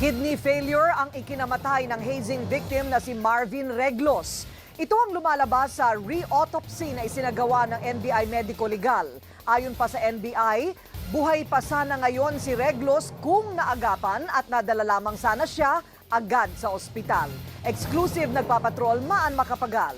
Kidney failure ang ikinamatay ng hazing victim na si Marvin Reglos. Ito ang lumalabas sa re-autopsy na isinagawa ng NBI Medico Legal. Ayon pa sa NBI, buhay pa sana ngayon si Reglos kung naagapan at nadala lamang sana siya agad sa ospital. Exclusive nagpapatrol Maan Makapagal.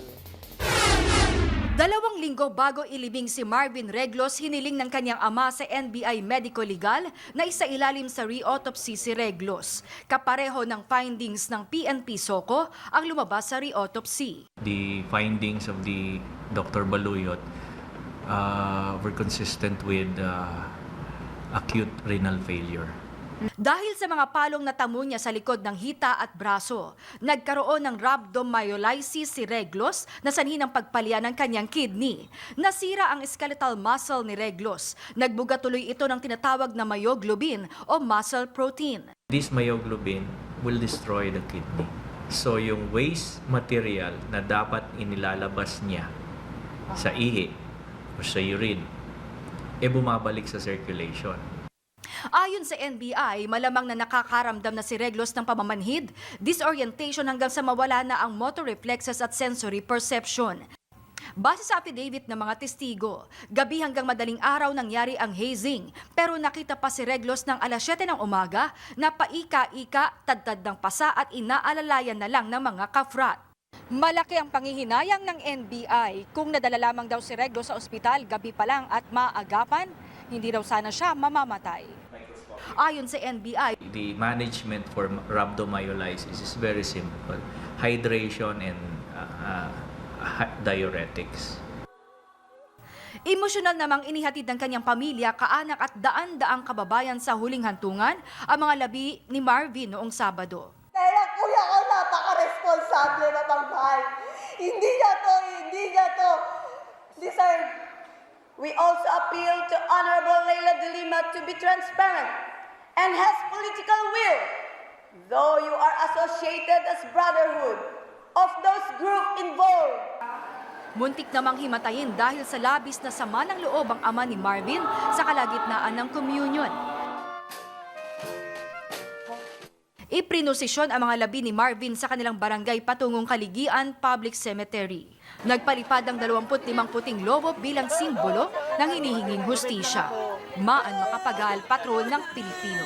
2 linggo bago ilibing si Marvin Reglos, hiniling ng kanyang ama sa NBI Medico Legal na isailalim sa re-autopsy si Reglos. Kapareho ng findings ng PNP SOCO ang lumabas sa re-autopsy. The findings of the Dr. Baluyot were consistent with acute renal failure. Dahil sa mga palong natamo niya sa likod ng hita at braso, nagkaroon ng rhabdomyolysis si Reglos na sanhi ng pagpalya ng kanyang kidney. Nasira ang skeletal muscle ni Reglos. Nagbuga tuloy ito ng tinatawag na myoglobin o muscle protein. This myoglobin will destroy the kidney. So yung waste material na dapat inilalabas niya sa ihi o sa urine, bumabalik sa circulation. Ayon sa NBI, malamang na nakakaramdam na si Reglos ng pamamanhid, disorientation hanggang sa mawala na ang motor reflexes at sensory perception. Base sa affidavit ng mga testigo, gabi hanggang madaling araw nangyari ang hazing, pero nakita pa si Reglos ng alas 7 ng umaga na paika-ika, tadtad ng pasa at inaalalayan na lang ng mga kafrat. Malaki ang panghihinayang ng NBI kung nadala lamang daw si Reglos sa ospital gabi pa lang at maagapan, hindi daw sana siya mamamatay. Ayon sa NBI, The management for rhabdomyolysis is very simple. Hydration and diuretics. emosyonal namang inihatid ng kanyang pamilya, kaanak at daan-daang kababayan sa huling hantungan ang mga labi ni Marvin noong Sabado. Kaya kuya ko napaka-responsable na pagmahal. Hindi niya to deserve. We also appeal to Honorable Leila de Lima to be transparent and has political will, though you are associated as brotherhood of those group involved. Muntik namang himatayin dahil sa labis na sama ng loob ang ama ni Marvin sa kalagitnaan ng communion. Iprinosisyon ang mga labi ni Marvin sa kanilang barangay patungong Kaligian Public Cemetery. Nagpalipad ang 25 puting lobo bilang simbolo ng hinihinging hustisya. Maan Makapagal, Patrol ng Pilipino.